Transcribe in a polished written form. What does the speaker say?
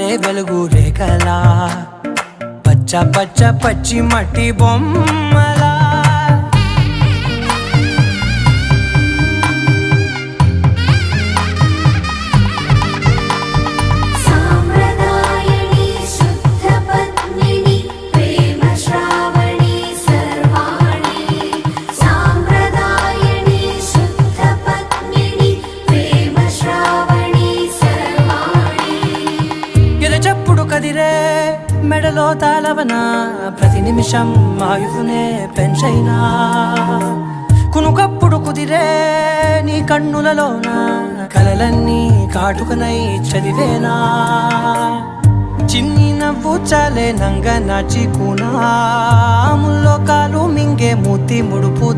జారే వెలుగు రేఖలా పచ్చ పచ్చ పచ్చి మట్టి బొమ్మలా చెప్పుడు కదిరే మెడలో తాళవన ప్రతి నిమిషం ఆయుధునే పెంచైనా కునుకప్పుడు కుదిరే నీ కన్నులలోన కలలన్నీ కాటుకనై చదివేనా చిన్ని నవ్వు చాలే నంగ నాచి కూనా ముల్లో కాలు మింగే మూతి ముడుపు